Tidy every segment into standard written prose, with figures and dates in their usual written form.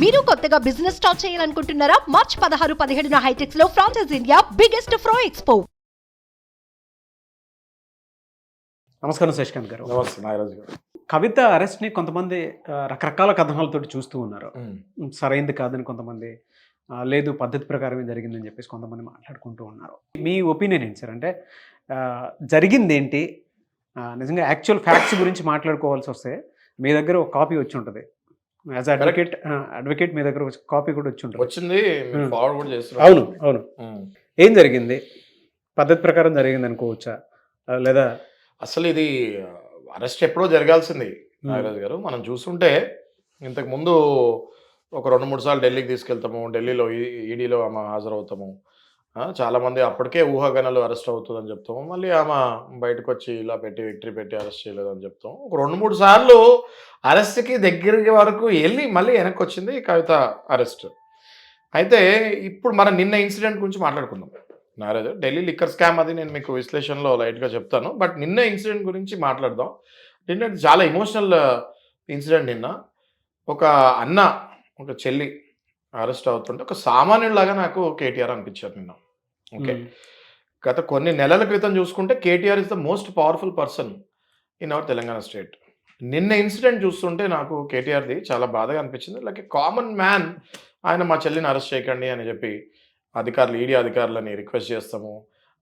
మీరు కొత్తగా business start చేయాలనుకుంటున్నారా? మార్చ్ 16-17 హైటెక్స్ లో ఫ్రాన్సెస్ ఇండియా బిగ్గెస్ట్ ఫ్రో ఎక్స్పో. నమస్కారం శశికాంత్ గారు. నమస్తే నాగరాజు గారు. కవిత అరెస్ట్ని కొంతమంది రకరకాల కథనాలతో చూస్తూ ఉన్నారు. సరైంది కాదని కొంతమంది, లేదు పద్ధతి ప్రకారమే జరిగిందని చెప్పేసి కొంతమంది మాట్లాడుకుంటూ ఉన్నారు. మీ ఒపీనియన్ ఏంటి సార్? అంటే జరిగింది ఏంటి? నిజంగా యాక్చువల్ ఫ్యాక్ట్స్ గురించి మాట్లాడుకోవాల్సి వస్తే మీ దగ్గర ఒక కాపీ వచ్చి ఉంటుంది. యాజ్ అడ్వకేట్ మీ దగ్గర కాపీ కూడా వచ్చి ఉంటుంది. వచ్చింది, ఫార్వర్డ్ కూడా చేస్తున్నారు. అవును అవును. ఏం జరిగింది? పద్ధతి ప్రకారం జరిగింది అనుకోవచ్చా, లేదా అసలు ఇది అరెస్ట్ ఎప్పుడో జరగాల్సింది నాగరాజు గారు. మనం చూస్తుంటే ఇంతకు ముందు ఒక 2-3 సార్లు ఢిల్లీకి తీసుకెళ్తాము, ఢిల్లీలో ఈడీలో ఆమె హాజరవుతాము. చాలామంది అప్పటికే ఊహాగానాలు అరెస్ట్ అవుతుందని చెప్తాము, మళ్ళీ ఆమె బయటకు వచ్చి ఇలా పెట్టి విక్టరీ పెట్టి అరెస్ట్ చేయలేదని చెప్తాము. ఒక 2-3 సార్లు అరెస్ట్కి దగ్గరికి వరకు వెళ్ళి మళ్ళీ వెనక్కి వచ్చింది కవిత అరెస్ట్. అయితే ఇప్పుడు మనం నిన్న ఇన్సిడెంట్ గురించి మాట్లాడుకుందాం నాగరాజు. ఢిల్లీ లిక్కర్ స్కామ్ అది నేను మీకు విశ్లేషణలో లైట్గా చెప్తాను, బట్ నిన్న ఇన్సిడెంట్ గురించి మాట్లాడదాం. నిన్న చాలా ఎమోషనల్ ఇన్సిడెంట్. నిన్న ఒక అన్న ఒక చెల్లి అరెస్ట్ అవుతుంటే ఒక సామాన్యులాగా నాకు కేటీఆర్ అనిపించారు నిన్న. ఓకే, గత కొన్ని నెలల క్రితం చూసుకుంటే KTR is the most powerful person in our Telangana state. నిన్న ఇన్సిడెంట్ చూస్తుంటే నాకు కేటీఆర్ది చాలా బాధగా అనిపించింది. లైక్ ఏ కామన్ మ్యాన్ ఆయన మా చెల్లిని అరెస్ట్ చేయకండి అని చెప్పి అధికారులు, ఈడీ అధికారులని రిక్వెస్ట్ చేస్తాము,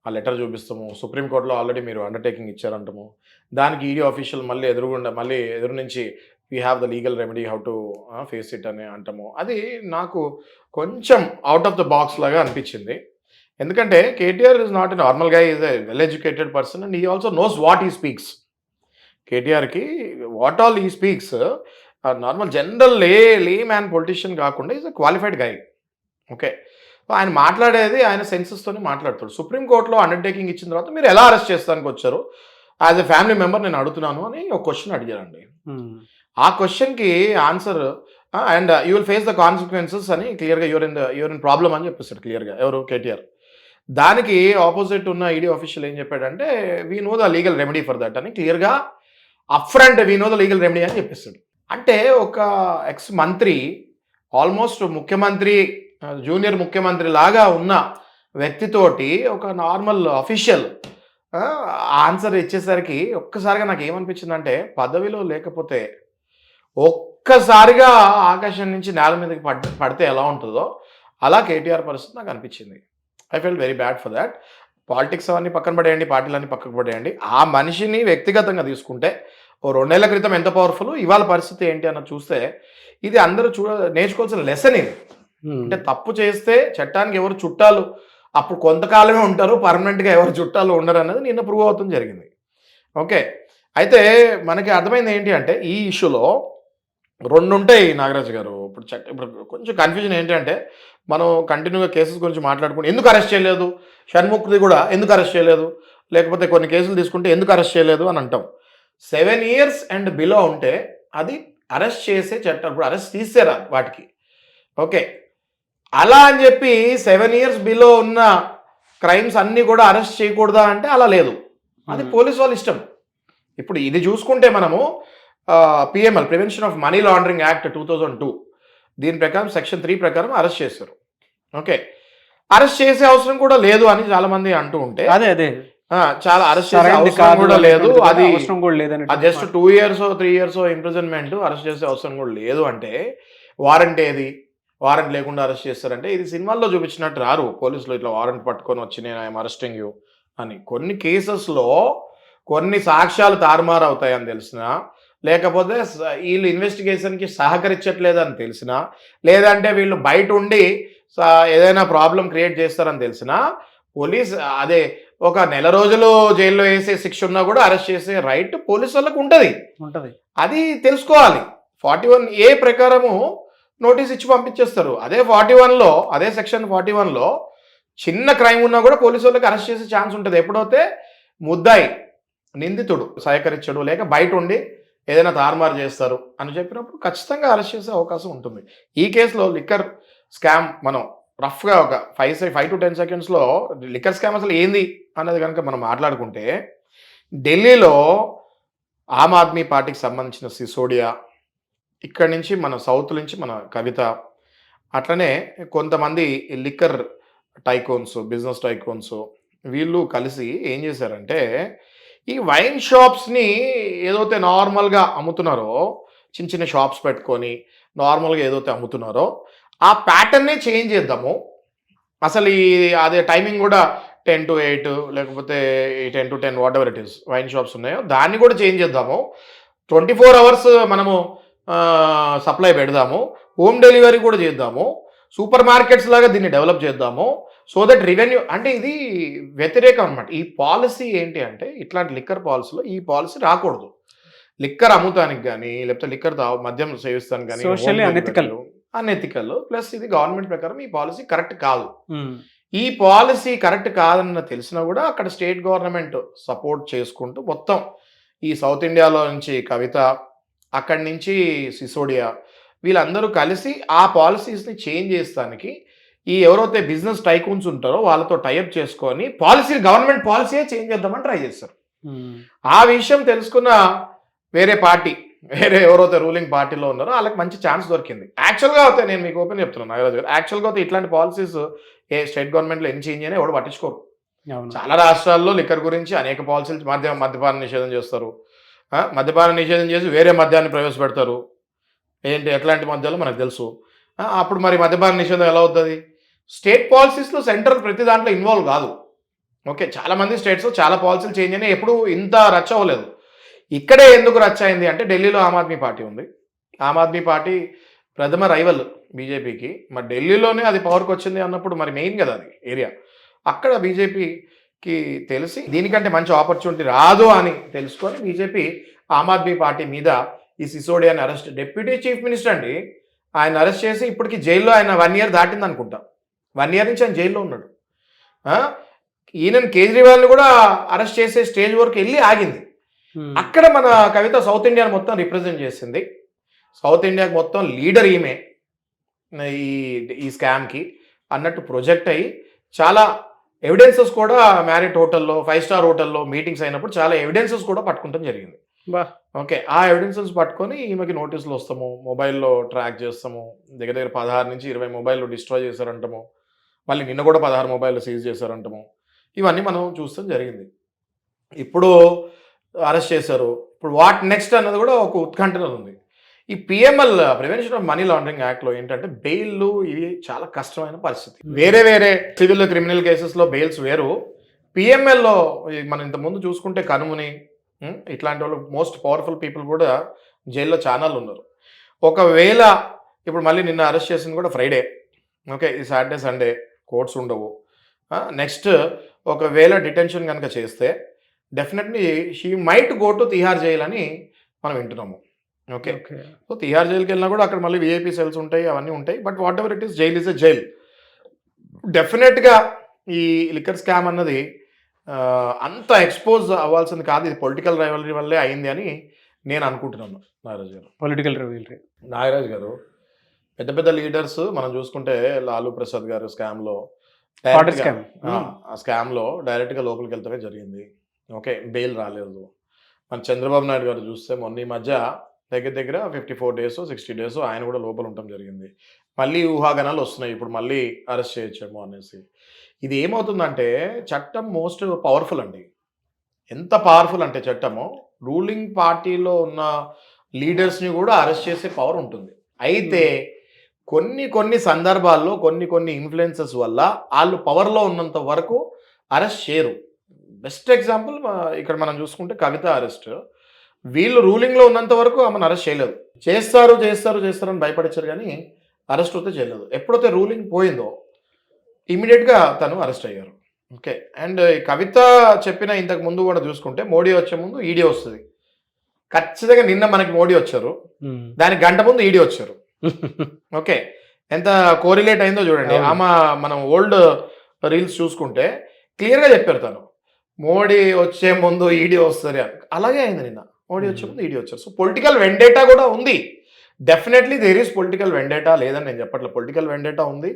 ఆ లెటర్ చూపిస్తాము. సుప్రీంకోర్టులో ఆల్రెడీ మీరు అండర్టేకింగ్ ఇచ్చారంటాము, దానికి ఈడీ ఆఫీషియల్ మళ్ళీ ఎదురు నుంచి we have the legal remedy how to face it అని అంటాము. అది నాకు కొంచెం అవుట్ ఆఫ్ ద బాక్స్ లాగా అనిపించింది. ఎందుకంటే KTR is not a normal గా, is a well educated person and he also knows what he speaks. కేటీఆర్కి what all he speaks normal general layman politician కాకుండా is a qualified guy. Okay, ఆయన మాట్లాడేది ఆయన సెన్సెస్తోనే మాట్లాడతాడు. సుప్రీంకోర్టులో అండర్టేకింగ్ ఇచ్చిన తర్వాత మీరు ఎలా అరెస్ట్ చేస్తానికి వచ్చారు యాజ్ ఎ ఫ్యామిలీ మెంబర్ నేను అడుగుతున్నాను అని ఒక క్వశ్చన్ అడిగారండి. ఆ క్వశ్చన్కి answer and you will face the consequences అని క్లియర్గా యూర్ ఇన్ ప్రాబ్లమ్ అని చెప్పేస్తాడు క్లియర్గా ఎవరు, కేటీఆర్. దానికి ఆపోజిట్ ఉన్న ఈడీ ఆఫీషియల్ ఏం చెప్పాడంటే we know the legal remedy for that అని క్లియర్గా up front we know the legal remedy అని చెప్పేస్తాడు. అంటే ఒక ఎక్స్ మంత్రి, ఆల్మోస్ట్ ముఖ్యమంత్రి, జూనియర్ ముఖ్యమంత్రి లాగా ఉన్న వ్యక్తితోటి ఒక నార్మల్ అఫీషియల్ ఆన్సర్ ఇచ్చేసరికి ఒక్కసారిగా నాకు ఏమనిపించిందంటే పదవిలో లేకపోతే ఒక్కసారిగా ఆకాశం నుంచి నేల మీదకి పడితే ఎలా ఉంటుందో అలా కేటీఆర్ పరిస్థితి నాకు అనిపించింది. I felt very bad for that. Politics అవన్నీ పక్కన పడేయండి, పార్టీలన్నీ పక్కకు పడేయండి. ఆ మనిషిని వ్యక్తిగతంగా తీసుకుంటే ఓ 2 నెలల క్రితం ఎంత పవర్ఫుల్, ఇవాళ పరిస్థితి ఏంటి అన్న చూస్తే ఇది అందరూ నేర్చుకోవాల్సిన లెసన్ ఇది. అంటే తప్పు చేస్తే చట్టానికి ఎవరు చుట్టాలు అప్పుడు కొంతకాలమే ఉంటారు, పర్మనెంట్గా ఎవరు చుట్టాలు ఉండరు అనేది నిన్న ప్రూవ్ అవుతుంది జరిగింది. ఓకే, అయితే మనకి అర్థమైంది ఏంటి అంటే ఈ ఇష్యూలో 2 ఉంటాయి నాగరాజు గారు. ఇప్పుడు కొంచెం కన్ఫ్యూజన్ ఏంటంటే మనం కంటిన్యూగా కేసెస్ గురించి మాట్లాడుకుంటే ఎందుకు అరెస్ట్ చేయలేదు, షణ్ముఖ్ది కూడా ఎందుకు అరెస్ట్ చేయలేదు, లేకపోతే కొన్ని కేసులు తీసుకుంటే ఎందుకు అరెస్ట్ చేయలేదు అని అంటాం. 7 years అండ్ బిలో ఉంటే అది అరెస్ట్ చేసే చట్టం. ఇప్పుడు అరెస్ట్ తీసేరా వాటికి. ఓకే, అలా అని చెప్పి 7 years బిలో ఉన్న క్రైమ్స్ అన్నీ కూడా అరెస్ట్ చేయకూడదా అంటే అలా లేదు, అది పోలీస్ వాళ్ళ ఇష్టం. ఇప్పుడు ఇది చూసుకుంటే మనము PML, prevention of money laundering act 2002, దీని ప్రకారం సెక్షన్ 3 ప్రకారం అరెస్ట్ చేశారు. ఓకే, అరెస్ట్ చేసే అవసరం కూడా లేదు అని చాలా మంది అంటూ ఉంటే అదే చాలా అరెస్ట్ చేసే అవసరం కూడా లేదు, అది just 2 years 3 years imprisonment, arrest చేసే అవసరం కూడా లేదు అంటే వారెంట్ ఏది, వారెంట్ లేకుండా అరెస్ట్ చేస్తారంటే ఇది సినిమాల్లో చూపించినట్టు రారు పోలీసులు ఇట్లా వారెంట్ పట్టుకొని వచ్చి నేను ఐఎమ్ అరెస్టింగ్ యూ అని. కొన్ని కేసెస్లో కొన్ని సాక్ష్యాలు తారుమారు అవుతాయని తెలిసినా, లేకపోతే వీళ్ళు ఇన్వెస్టిగేషన్కి సహకరించట్లేదని తెలిసినా, లేదంటే వీళ్ళు బయట ఉండి ఏదైనా ప్రాబ్లం క్రియేట్ చేస్తారని తెలిసినా పోలీస్ అదే ఒక 1 నెల రోజులు జైల్లో వేసే శిక్ష ఉన్నా కూడా అరెస్ట్ చేసే రైట్ పోలీసు వాళ్ళకు ఉంటుంది. అది తెలుసుకోవాలి. 41A ప్రకారము నోటీస్ ఇచ్చి పంపించేస్తారు. అదే 41లో, అదే సెక్షన్ 41లో చిన్న క్రైమ్ ఉన్నా కూడా పోలీసు వాళ్ళకి అరెస్ట్ చేసే ఛాన్స్ ఉంటుంది. ఎప్పుడైతే ముద్దాయి, నిందితుడు సహకరించడు లేక బయట ఉండి ఏదైనా తారుమారు చేస్తారు అని చెప్పినప్పుడు ఖచ్చితంగా అరెస్ట్ చేసే అవకాశం ఉంటుంది. ఈ కేసులో లిక్కర్ స్కామ్ మనం రఫ్గా ఒక 5 to 10 secondsలో లిక్కర్ స్కామ్ అసలు ఏంది అన్నది కనుక మనం మాట్లాడుకుంటే, ఢిల్లీలో ఆమ్ ఆద్మీ పార్టీకి సంబంధించిన సిసోడియా, ఇక్కడి నుంచి మన సౌత్ నుంచి మన కవిత, అట్లనే కొంతమంది లిక్కర్ టైకోన్స్, బిజినెస్ టైకోన్స్ వీళ్ళు కలిసి ఏం చేశారంటే ఈ వైన్ షాప్స్ని ఏదైతే నార్మల్గా అమ్ముతున్నారో, చిన్న చిన్న షాప్స్ పెట్టుకొని నార్మల్గా ఏదైతే అమ్ముతున్నారో ఆ ప్యాటర్నే చేంజ్ చేద్దాము. అసలు ఈ అదే టైమింగ్ కూడా 10 to 8 లేకపోతే 10 to 10 what ever it is wine shops ఉన్నాయో దాన్ని కూడా చేంజ్ చేద్దాము. 24 hours మనము సప్లై పెడదాము. హోమ్ డెలివరీ కూడా చేద్దాము. సూపర్ మార్కెట్స్ లాగా దీన్ని డెవలప్ చేద్దాము. సో దట్ రెవెన్యూ అంటే ఇది వ్యతిరేకం అనమాట. ఈ పాలసీ ఏంటి అంటే ఇట్లాంటి లిక్కర్ పాలసీలో ఈ పాలసీ రాకూడదు. లిక్కర్ అమ్ముతానికి కానీ లేకపోతే లిక్కర్ మద్యం సేవిస్తానికి కానీ సోషల్లీ అనెథికల్ ప్లస్ ఇది గవర్నమెంట్ ప్రకారం ఈ పాలసీ కరెక్ట్ కాదు. ఈ పాలసీ కరెక్ట్ కాదన్న తెలిసినా కూడా అక్కడ స్టేట్ గవర్నమెంట్ సపోర్ట్ చేసుకుంటూ మొత్తం ఈ సౌత్ ఇండియాలో నుంచి కవిత, అక్కడి నుంచి సిసోడియా వీళ్ళందరూ కలిసి ఆ పాలసీస్ని చేంజ్ చేస్తానికి ఈ ఎవరైతే బిజినెస్ టైకూన్స్ ఉంటారో వాళ్ళతో టైఅప్ చేసుకొని పాలసీ గవర్నమెంట్ పాలసీయే చేంజ్ చేద్దామని ట్రై చేస్తారు. ఆ విషయం తెలుసుకున్న వేరే పార్టీ, వేరే ఎవరైతే రూలింగ్ పార్టీలో ఉన్నారో వాళ్ళకి మంచి ఛాన్స్ దొరికింది. యాక్చువల్గా అయితే నేను మీకు ఓపెన్ చెప్తున్నాను నాగరాజు గారు, యాక్చువల్గా అయితే ఇట్లాంటి పాలసీస్ ఏ స్టేట్ గవర్నమెంట్లో ఎన్ని చేంజ్ అయినా ఎవరు పట్టించుకోరు. చాలా రాష్ట్రాల్లో లిక్కర్ గురించి అనేక పాలసీలు మద్యపాన నిషేధం చేస్తారు. మద్యపాన నిషేధం చేసి వేరే మద్యాన్ని ప్రవేశపెడతారు. ఎట్లాంటి మద్యాలు మనకు తెలుసు. అప్పుడు మరి మద్యపాన నిషేధం ఎలా అవుతుంది? స్టేట్ పాలసీస్లో సెంట్రల్ ప్రతి దాంట్లో ఇన్వాల్వ్ కాదు. ఓకే, చాలామంది స్టేట్స్లో చాలా పాలసీలు చేంజ్ అయినాయి, ఎప్పుడు ఇంత రచ్చ అవ్వలేదు. ఇక్కడే ఎందుకు రచ్చ అయింది అంటే ఢిల్లీలో ఆమ్ ఆద్మీ పార్టీ ఉంది. ఆమ్ ఆద్మీ పార్టీ ప్రథమ రైవల్ బీజేపీకి. మరి ఢిల్లీలోనే అది పవర్కి వచ్చింది అన్నప్పుడు మరి మెయిన్ కదా అది ఏరియా. అక్కడ బీజేపీకి తెలిసి దీనికంటే మంచి ఆపర్చునిటీ రాదు అని తెలుసుకొని బీజేపీ ఆమ్ ఆద్మీ పార్టీ మీద ఈ సిసోడియాని అరెస్ట్, డిప్యూటీ చీఫ్ మినిస్టర్ అండి, ఆయన అరెస్ట్ చేసి ఇప్పటికి జైల్లో ఆయన 1 year దాటింది అనుకుంటా. 1 year నుంచి ఆయన జైల్లో ఉన్నాడు. ఈయన కేజ్రీవాల్ని కూడా అరెస్ట్ చేసే స్టేజ్ వరకు వెళ్ళి ఆగింది. అక్కడ మన కవిత సౌత్ ఇండియాని మొత్తం రిప్రజెంట్ చేసింది. సౌత్ ఇండియాకి మొత్తం లీడర్ ఈమె ఈ స్కామ్కి అన్నట్టు ప్రొజెక్ట్ అయ్యి చాలా ఎవిడెన్సెస్ కూడా మ్యారిట్ హోటల్లో, 5-star హోటల్లో మీటింగ్స్ అయినప్పుడు చాలా ఎవిడెన్సెస్ కూడా పట్టుకుంటాం జరిగింది. ఓకే, ఆ ఎవిడెన్సెస్ పట్టుకొని ఈమెకి నోటీసులు వస్తాము, మొబైల్లో ట్రాక్ చేస్తాము, దగ్గర దగ్గర 16 నుంచి 20 మొబైల్లో డిస్ట్రాయ్ చేశారంటాము, మళ్ళీ నిన్న కూడా 16 మొబైల్లో సీజ్ చేశారంటాము. ఇవన్నీ మనం చూస్తాం జరిగింది. ఇప్పుడు అరెస్ట్ చేశారు. ఇప్పుడు వాట్ నెక్స్ట్ అన్నది కూడా ఒక ఉత్కంఠన ఉంది. ఈ PML prevention of money laundering యాక్ట్లో ఏంటంటే బెయిల్ ఇవి చాలా కష్టమైన పరిస్థితి. వేరే వేరే సివిల్ క్రిమినల్ కేసెస్లో బెయిల్స్ వేరు. పిఎంఎల్లో మనం ఇంతకుముందు చూసుకుంటే కనుముని ఇట్లాంటి వాళ్ళు మోస్ట్ పవర్ఫుల్ పీపుల్ కూడా జైల్లో ఛానల్ ఉన్నారు. ఒకవేళ ఇప్పుడు మళ్ళీ నిన్న అరెస్ట్ చేసింది కూడా ఫ్రైడే. ఓకే, ఈ సాటర్డే సండే కోర్ట్స్ ఉండవు. నెక్స్ట్ ఒకవేళ డిటెన్షన్ కనుక చేస్తే definitely she might go to Tihar jail అని మనం వింటున్నాము. ఓకే, సో తిహార్ జైలుకి వెళ్ళినా కూడా అక్కడ మళ్ళీ విఐపీ సెల్స్ ఉంటాయి, అవన్నీ ఉంటాయి. But what ever it is, jail is a jail. డెఫినెట్గా ఈ లిక్కర్ స్కామ్ అన్నది అంత ఎక్స్పోజ్ అవ్వాల్సింది కాదు. ఇది పొలిటికల్ రైవలరీ వల్లే అయింది అని నేను అనుకుంటున్నాను. నాగరాజు గారు, పొలిటికల్ రైవలరీ. నాగరాజు గారు, పెద్ద పెద్ద లీడర్స్ మనం చూసుకుంటే లాలూ ప్రసాద్ గారు స్కామ్లో ఆ స్కామ్లో డైరెక్ట్గా లోపలికి వెళ్తమే జరిగింది. ఓకే, బెయిల్ రాలేదు. మన చంద్రబాబు నాయుడు గారు చూస్తే మొన్న ఈ మధ్య దగ్గర దగ్గర 54 days 60 days ఆయన కూడా లోపల ఉండటం జరిగింది. మళ్ళీ ఊహాగానాలు వస్తున్నాయి, ఇప్పుడు మళ్ళీ అరెస్ట్ చేయొచ్చేమో అనేసి. ఇది ఏమవుతుందంటే చట్టం మోస్ట్ పవర్ఫుల్ అండి. ఎంత పవర్ఫుల్ అంటే చట్టము రూలింగ్ పార్టీలో ఉన్న లీడర్స్ని కూడా అరెస్ట్ చేసే పవర్ ఉంటుంది. అయితే కొన్ని సందర్భాల్లో కొన్ని ఇన్ఫ్లుయెన్సెస్ వల్ల వాళ్ళు పవర్లో ఉన్నంత వరకు అరెస్ట్ చేయరు. బెస్ట్ ఎగ్జాంపుల్ ఇక్కడ మనం చూసుకుంటే కవిత అరెస్ట్. వీళ్ళు రూలింగ్లో ఉన్నంత వరకు ఆమెను అరెస్ట్ చేయలేదు. చేస్తారు అని భయపడించారు కానీ అరెస్ట్ అయితే చేయలేదు. ఎప్పుడైతే రూలింగ్ పోయిందో ఇమీడియట్గా తను అరెస్ట్ అయ్యారు. ఓకే, అండ్ కవిత చెప్పిన ఇంతకు ముందు కూడా చూసుకుంటే మోడీ వచ్చే ముందు ఈడీ వస్తుంది. ఖచ్చితంగా నిన్న మనకి మోడీ వచ్చారు, దానికి గంట ముందు ఈడీ వచ్చారు. ఓకే, ఎంత కోరిలేట్ అయిందో చూడండి. ఆమె మనం ఓల్డ్ రీల్స్ చూసుకుంటే క్లియర్గా చెప్పారు తను మోడీ వచ్చే ముందు ఈడీ వస్తుంది అని. అలాగే అయింది నిన్న, మోడీ వచ్చే ముందు ఈడీ వచ్చారు. సో పొలిటికల్ వెండేటా కూడా ఉంది. Definitely there is political vendetta లేదని నేను చెప్పట్లేదు, పొలిటికల్ వెండేటా ఉంది.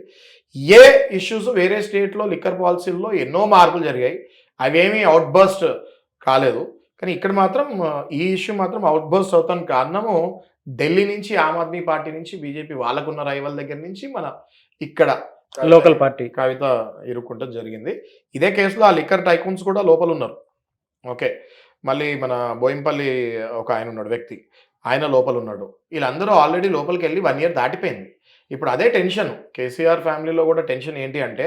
ఏ ఇష్యూస్ వేరే స్టేట్లో లిక్కర్ పాలసీల్లో ఎన్నో మార్పులు జరిగాయి, అవేమీ అవుట్ బర్స్ట్ కాలేదు. కానీ ఇక్కడ మాత్రం ఈ ఇష్యూ మాత్రం అవుట్బర్స్ట్ అవుతానికి కారణము ఢిల్లీ నుంచి ఆమ్ ఆద్మీ పార్టీ నుంచి బీజేపీ వాళ్ళకున్న రైవల్ దగ్గర నుంచి మన ఇక్కడ లోకల్ పార్టీ కవిత ఇరుక్కుంటం జరిగింది. ఇదే కేసులో ఆ లిక్కర్ టైకూన్స్ కూడా లోపల ఉన్నారు. ఓకే, మళ్ళీ మన బోయింపల్లి ఒక ఆయన ఉన్నాడు వ్యక్తి, ఆయన లోపల ఉన్నాడు. వీళ్ళందరూ ఆల్రెడీ లోపలికి వెళ్ళి 1 ఇయర్ దాటిపోయింది. ఇప్పుడు అదే టెన్షన్ కేసీఆర్ ఫ్యామిలీలో కూడా టెన్షన్ ఏంటి అంటే,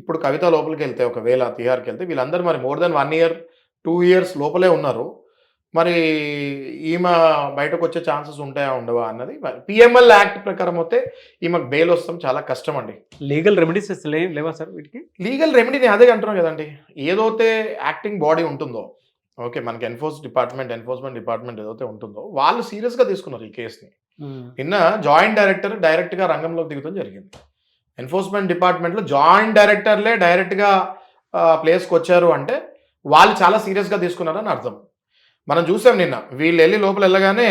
ఇప్పుడు కవిత లోపలికి వెళ్తే ఒకవేళ తిహార్కి వెళ్తే వీళ్ళందరూ మరి మోర్ దెన్ 1 ఇయర్ 2 ఇయర్స్ లోపలే ఉన్నారు. మరి ఈమె బయటకు వచ్చే ఛాన్సెస్ ఉంటాయా ఉండవా అన్నది పిఎంఎల్ యాక్ట్ ప్రకారం అయితే ఈమెకు బెయిల్ వస్తాం చాలా కష్టం అండి. లీగల్ రెమెడీస్ లేవా సార్ వీటికి? లీగల్ రెమెడీని అదే అంటున్నాం కదండి, ఏదైతే యాక్టింగ్ బాడీ ఉంటుందో, ఓకే మనకి ఎన్ఫోర్స్మెంట్ డిపార్ట్మెంట్ ఏదైతే ఉంటుందో వాళ్ళు సీరియస్గా తీసుకున్నారు ఈ కేసుని. నిన్న జాయింట్ డైరెక్ట్గా రంగంలోకి దిగుతాం జరిగింది. ఎన్ఫోర్స్మెంట్ డిపార్ట్మెంట్లో జాయింట్ డైరెక్టర్లే డైరెక్ట్గా ప్లేస్కి వచ్చారు అంటే వాళ్ళు చాలా సీరియస్గా తీసుకున్నారని అర్థం. మనం చూసాం నిన్న వీళ్ళు వెళ్ళి లోపల వెళ్ళగానే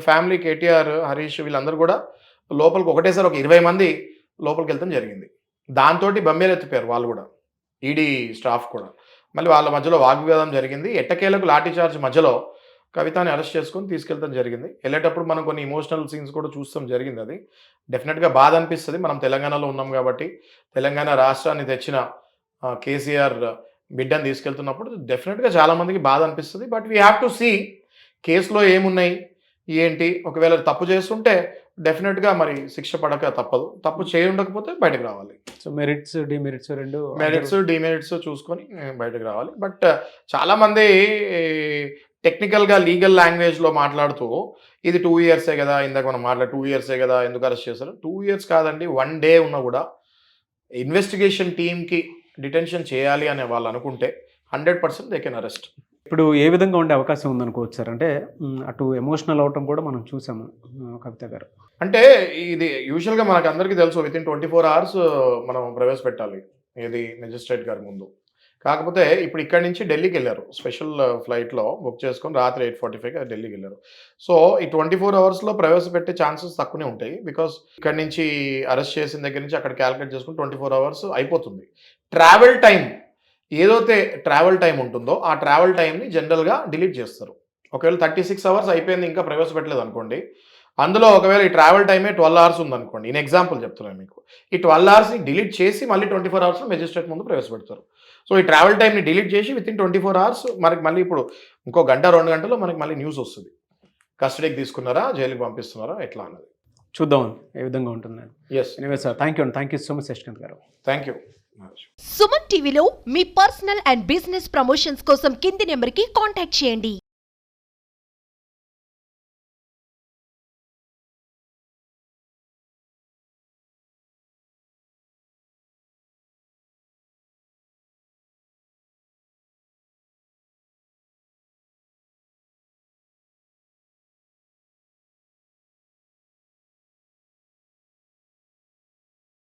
ఫ్యామిలీ కేటీఆర్ హరీష్ వీళ్ళందరూ కూడా లోపలికి ఒకటేసారి ఒక 20 మంది లోపలికి వెళ్తాం జరిగింది. దాంతో బొమ్మేలు ఎత్తిపోయారు వాళ్ళు కూడా, ఈడీ స్టాఫ్ కూడా. మళ్ళీ వాళ్ళ మధ్యలో వాగ్వివాదం జరిగింది. ఎట్టకేలకు లాఠీ చార్జ్ మధ్యలో కవితని అరెస్ట్ చేసుకొని తీసుకెళ్తాం జరిగింది. వెళ్ళేటప్పుడు మనం కొన్ని ఇమోషనల్ సీన్స్ కూడా చూస్తాం జరిగింది. అది డెఫినెట్గా బాధ అనిపిస్తుంది. మనం తెలంగాణలో ఉన్నాం కాబట్టి, తెలంగాణ రాష్ట్రాన్ని తెచ్చిన కేసీఆర్ బిడ్డని తీసుకెళ్తున్నప్పుడు డెఫినెట్గా చాలామందికి బాధ అనిపిస్తుంది. But we have to see కేసులో ఏమున్నాయి ఏంటి. ఒకవేళ తప్పు చేస్తుంటే డెఫినెట్గా మరి శిక్ష పడక తప్పదు, తప్పు చేయకపోతే బయటకు రావాలి. సో మెరిట్స్ డిమెరిట్స్ రెండు డిమెరిట్స్ చూసుకొని బయటకు రావాలి. బట్ చాలామంది టెక్నికల్గా లీగల్ లాంగ్వేజ్లో మాట్లాడుతూ ఇది 2 ఇయర్సే కదా, ఇందాక మనం 2 ఇయర్సే కదా ఎందుకు అరెస్ట్ చేశారు. 2 ఇయర్స్ కాదండి, 1 డే ఉన్నా కూడా ఇన్వెస్టిగేషన్ టీమ్కి డిటెన్షన్ చేయాలి అని వాళ్ళు అనుకుంటే 100% దే కెన్ అరెస్ట్. ఇప్పుడు ఏ విధంగా ఉండే అవకాశం ఉందనుకోవచ్చు సార్? అంటే అటు ఎమోషనల్ అవటం కూడా మనం చూసాము కవిత గారు. అంటే ఇది యూజువల్గా మనకు అందరికీ తెలుసు, వితిన్ 24 hours మనం ప్రవేశపెట్టాలి ఇది మెజిస్ట్రేట్ గారి ముందు. కాకపోతే ఇప్పుడు ఇక్కడి నుంచి ఢిల్లీకి వెళ్ళారు, స్పెషల్ ఫ్లైట్లో బుక్ చేసుకొని రాత్రి 8:45 ఢిల్లీకి వెళ్ళారు. సో ఈ 24 hours ప్రవేశపెట్టే ఛాన్సెస్ తక్కువనే ఉంటాయి. బికాస్ ఇక్కడి నుంచి అరెస్ట్ చేసిన దగ్గర నుంచి అక్కడ క్యాలిక్యులేట్ చేసుకుని 24 hours అయిపోతుంది. ట్రావెల్ టైం ఏదైతే ట్రావెల్ టైం ఉంటుందో ఆ ట్రావెల్ టైంని జనరల్గా డిలీట్ చేస్తారు. ఒకవేళ 36 hours అయిపోయింది ఇంకా ప్రవేశపెట్టలేదు అనుకోండి, అందులో ఒకవేళ ఈ ట్రావెల్ టైమే 12 hours ఉందనుకోండి, నేను ఎగ్జాంపుల్ చెప్తున్నాను మీకు, ఈ 12 hours డిలీట్ చేసి మళ్ళీ 24 hours మెజిస్ట్రేట్ ముందు ప్రవేశపెడతారు. సో ఈ ట్రావెల్ టైంని డిలీట్ చేసి వితిన్ 24 hours మనకి మళ్ళీ ఇప్పుడు ఇంకో గంట 2 గంటల్లో మనకి మళ్ళీ న్యూస్ వస్తుంది, కస్టడీకి తీసుకున్నారా జైలుకి పంపిస్తున్నారా ఎట్లా అన్నది. చూద్దాం ఏ విధంగా ఉంటుంది. Yes anyway sir, thank you so much Shashikant garu. Thank you. Suman టీవీలో మీ పర్సనల్ అండ్ బిజినెస్ ప్రమోషన్స్ కోసం కింది నెంబర్కి కాంటాక్ట్ చేయండి.